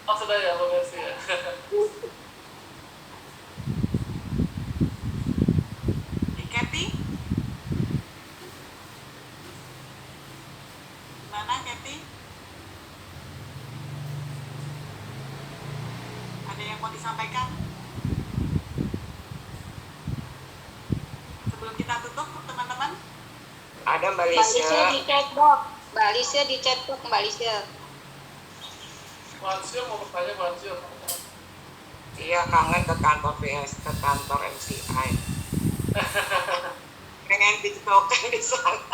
Oh sudah ya, Bu Mevi ya. Kathy? Mana Kathy? Ada yang mau disampaikan? Sebelum kita tutup teman-teman. Ada Mbak Mbak Lisha Lisha. di chatbox. Mbak Lisha di chatbox, Mbak Lisha. Bu Ansio mau bertanya, Bu Ansio. Iya, kangen ke kantor VS, ke kantor MCI. Pengen tiktokan di sana.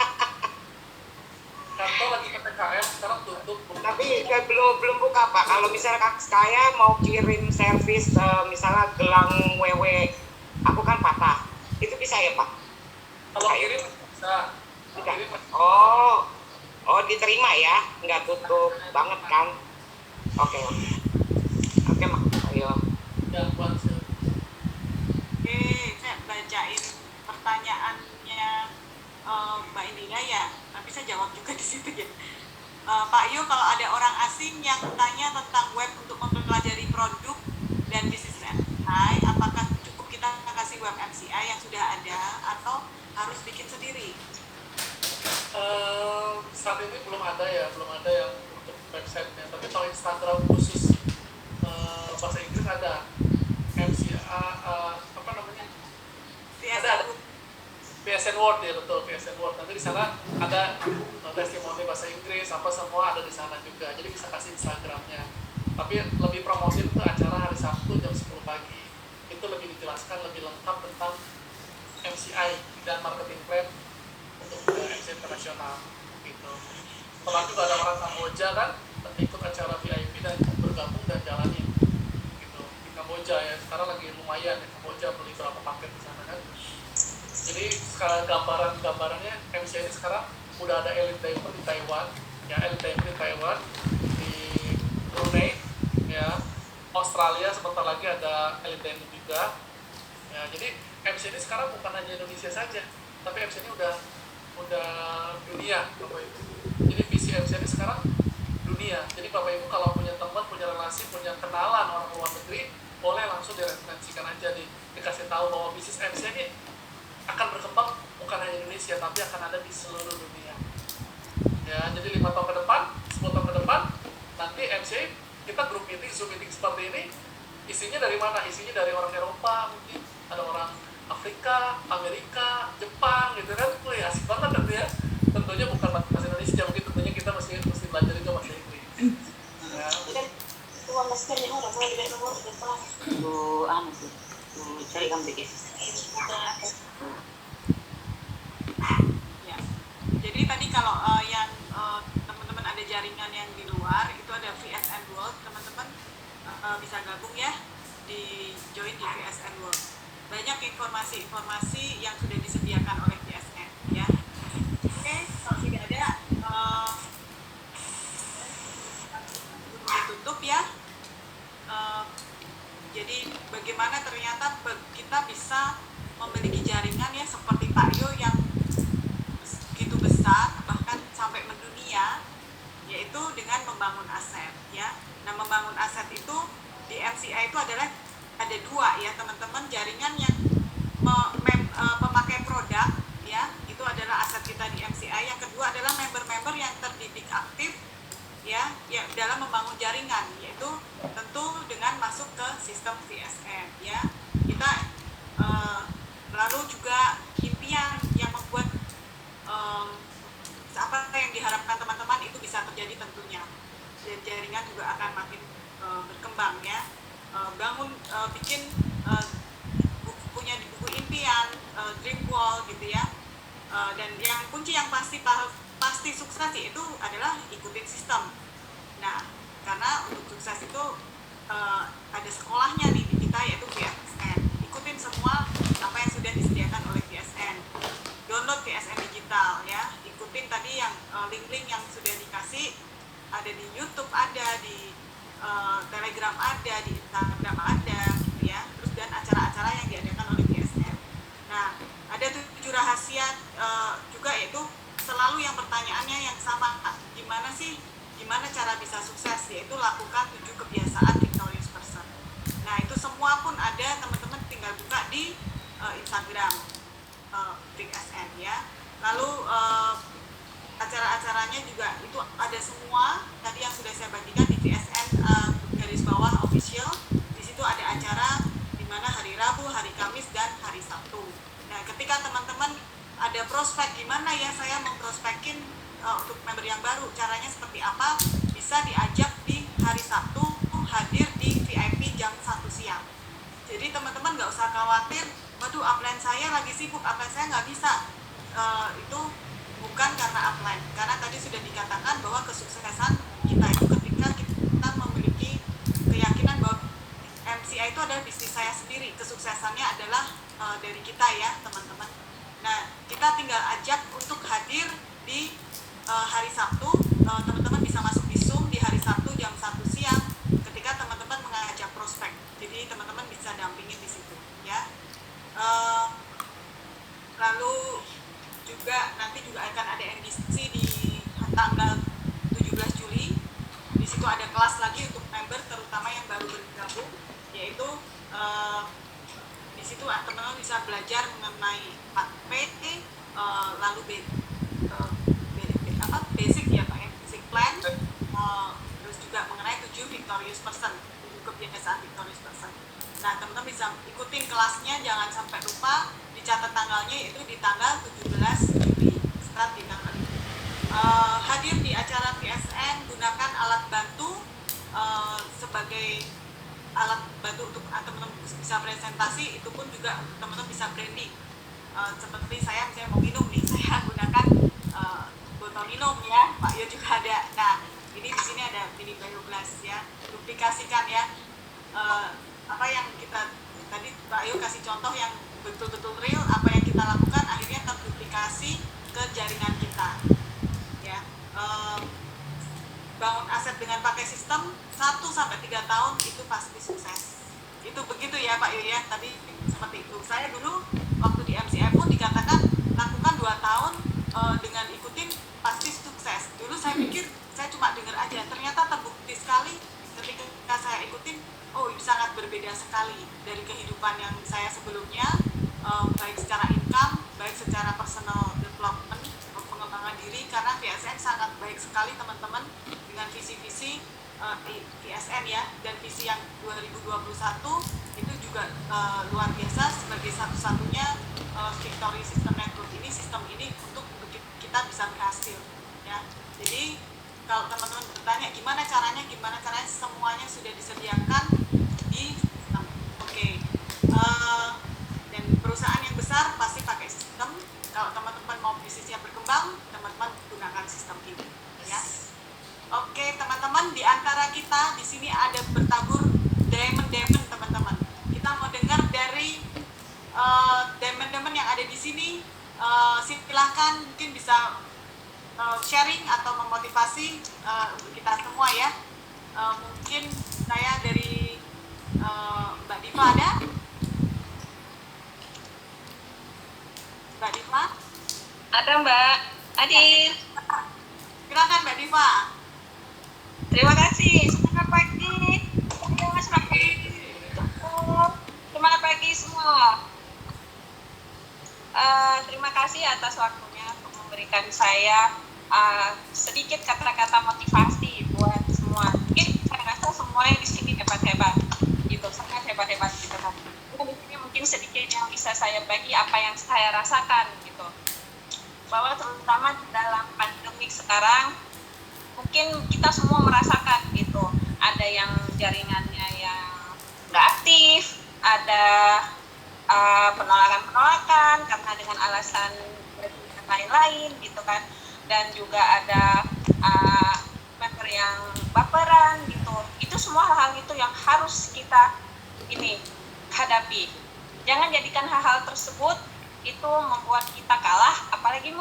Kantor lagi PPKM, sekarang tutup. Tapi belum buka Pak. Kalau misalnya saya mau kirim servis misalnya gelang WW, aku kan patah. Itu bisa ya Pak? Kalau kirim bisa. Tidak. Kirim Oh diterima ya, nggak tutup banget kan? Oke, Mak. Ayo. ya, Bu Ansio. Oke, saya bacain pertanyaannya Mbak Indira ya. Tapi saya jawab juga di situ ya. Pak Yu, kalau ada orang asing yang tanya tentang web untuk mempelajari produk dan bisnis MCI, apakah cukup kita kasih web MCI yang sudah ada atau harus bikin sendiri? Saat ini belum ada yang untuk websitenya. Tapi kalau Instagram khusus bahasa Inggris ada. MCA apa namanya? Ada. PSN Word ya, betul, PSN Word. Nanti di sana ada testimoni bahasa Inggris, apa semua ada di sana juga. Jadi bisa kasih Instagramnya. Tapi lebih promosi itu acara hari Sabtu jam 10 pagi. Itu lebih dijelaskan lebih lengkap tentang MCI dan marketing plan untuk MCI internasional gitu. Kalau juga ada orang Kamboja kan ikut acara VIP dan bergabung dan jalanin gitu di Kamboja ya. Sekarang lagi lumayan ya Kamboja, beli berapa paket di sana kan. Jadi sekarang gambarannya MCI ini sekarang udah ada Elite Diamond di Taiwan ya, Elite Diamond di Taiwan, di Brunei ya, Australia sebentar lagi ada Elite Diamond juga ya. Jadi MCI ini sekarang bukan hanya Indonesia saja, tapi MCI ini udah dunia Bapak Ibu. Jadi visi MCI ini sekarang dunia. Jadi Bapak Ibu kalau punya teman, punya relasi, punya kenalan orang luar negeri, boleh langsung direferensikan aja, dikasih tahu bahwa bisnis MCI ini akan berkembang bukan hanya Indonesia, tapi akan ada di seluruh dunia. Ya, jadi 5 tahun ke depan, 10 tahun ke depan, nanti MCI kita grup meeting, Zoom meeting seperti ini, isinya dari mana? Isinya dari orang Eropa, mungkin ada orang Afrika, Amerika, Jepang, gitu kan? Wih, asik banget tentu ya. Tentunya bukan bahasa Indonesia, mungkin tentunya kita mesti belajar juga bahasa Inggris. Ya, cari kamu dikit. Ya. Jadi tadi kalau yang teman-teman ada jaringan yang di luar itu ada VSN World, teman-teman bisa gabung ya, di join di VSN World. Banyak informasi-informasi yang sudah disediakan oleh VSN ya. Oke, kalau tidak ada tutup ya. Jadi bagaimana ternyata kita bisa memiliki jaringan ya seperti Pak Yo yang begitu besar bahkan sampai mendunia, yaitu dengan membangun aset ya. Nah, membangun aset itu di MCI itu adalah ada dua ya teman-teman, jaringan yang pemakai produk ya, itu adalah aset kita di MCI. Yang kedua adalah member-member yang terdidik aktif ya dalam membangun jaringan, yaitu tentu dengan masuk ke sistem VSN ya. Kita lalu juga impian yang membuat apa yang diharapkan teman-teman itu bisa terjadi tentunya, dan jaringan juga akan makin berkembang ya. Bikin punya buku impian, dream wall gitu ya. Dan yang kunci yang pasti sukses itu adalah ikutin sistem. Nah, karena untuk sukses itu ada sekolahnya nih di kita, yaitu VSN. Ikutin semua apa yang sudah disediakan oleh VSN. Download VSN digital ya. Ikutin tadi yang link-link yang sudah dikasih, ada di YouTube, ada di Telegram, ada di Instagram, ada gitu ya. Terus dan acara-acara yang diadakan oleh VSN. Nah, ada 7 rahasia juga, yaitu selalu yang pertanyaannya yang sama, gimana cara bisa sukses, yaitu lakukan 7 kebiasaan victorious person. Nah, itu semua pun ada, teman-teman tinggal buka di Instagram VSN ya. Lalu acara-acaranya juga itu ada semua tadi yang sudah saya bagikan di VSN _ official. Di situ ada acara di mana hari Rabu, hari Kamis, dan hari Sabtu. Nah, ketika teman-teman ada prospek, gimana ya saya memprospekin untuk member yang baru, caranya seperti apa, bisa diajak di hari Sabtu hadir di VIP jam 1 siang. Jadi teman-teman nggak usah khawatir, waduh upline saya lagi sibuk, upline saya nggak bisa. Itu bukan karena upline, karena tadi sudah dikatakan bahwa kesuksesan kita itu ketika kita memiliki keyakinan bahwa MCI itu adalah bisnis saya sendiri, kesuksesannya adalah dari kita ya teman-teman. Nah, kita tinggal ajak untuk hadir di hari Sabtu. Teman-teman bisa masuk di Zoom di hari Sabtu jam 1 siang ketika teman-teman mengajak prospek. Jadi teman-teman bisa dampingin di situ ya. Lalu juga nanti juga akan ada NDC di tanggal 17 Juli. Di situ ada kelas lagi untuk member terutama yang baru bergabung, yaitu di situ teman-teman bisa belajar mengenai 4P, lalu basic ya Pak, basic plan, terus juga mengenai 7 victorious person, 7 kebiasaan victorious person. Nah, teman-teman bisa ikutin kelasnya, jangan sampai lupa, dicatat tanggalnya yaitu di tanggal 17 Juli, start di tanggal itu. Hadir di acara VSN, gunakan alat bantu sebagai alat bantu untuk teman-teman bisa presentasi, itu pun juga teman-teman bisa branding. Seperti saya misalnya mau minum nih, saya gunakan botol minum ya, Pak Yo juga ada. Nah, ini di sini ada mini bioglass ya, duplikasikan ya. Apa yang kita tadi Pak Yo kasih contoh yang betul-betul real, apa yang kita lakukan akhirnya terduplikasi ke jaringan kita ya. Bangun aset dengan pakai sistem 1-3 tahun itu pasti sukses. Itu begitu ya Pak Yo ya, tadi seperti itu. Saya dulu waktu di MCI pun dikatakan lakukan 2 tahun dengan ikutin pasti sukses. Dulu saya pikir saya cuma dengar aja, ternyata terbukti sekali ketika saya ikutin, oh sangat berbeda sekali dari kehidupan yang saya sebelumnya, baik secara income, baik secara personal development, pengembangan diri, karena VSN sangat baik sekali teman-teman dengan visi-visi VSN ya, dan visi yang 2021 itu juga luar biasa sebagai satu-satunya victory system network ini, sistem ini untuk kita bisa berhasil ya. Jadi kalau teman-teman bertanya gimana caranya, semuanya sudah disediakan di sistem. Oke. Dan perusahaan yang besar pasti pakai sistem. Kalau teman-teman mau bisnisnya berkembang, teman-teman gunakan sistem ini ya. Oke, teman-teman, di antara kita di sini ada bertabur diamond teman-teman. Kita mau dengar dari diamond yang ada di sini. Silahkan mungkin bisa sharing atau memotivasi kita semua ya. Mungkin saya dari Mbak Diva ada? Mbak Diva? Ada Mbak Adit. Silakan Mbak Diva. Terima kasih. Selamat pagi. Selamat pagi semua. Terima kasih atas waktunya untuk memberikan saya sedikit kata-kata motivasi buat semua. Mungkin saya rasa semuanya di sini hebat-hebat, gitu, sangat hebat-hebat gitu kan. Di sini mungkin sedikit yang bisa saya bagi apa yang saya rasakan gitu. Bahwa terutama dalam pandemi sekarang, mungkin kita semua merasakan gitu. Ada yang jaringannya yang nggak aktif, ada penolakan karena dengan alasan dan lain-lain gitu kan, dan juga ada member yang baperan gitu. Itu semua hal-hal itu yang harus kita hadapi. Jangan jadikan hal-hal tersebut itu membuat kita kalah, apalagi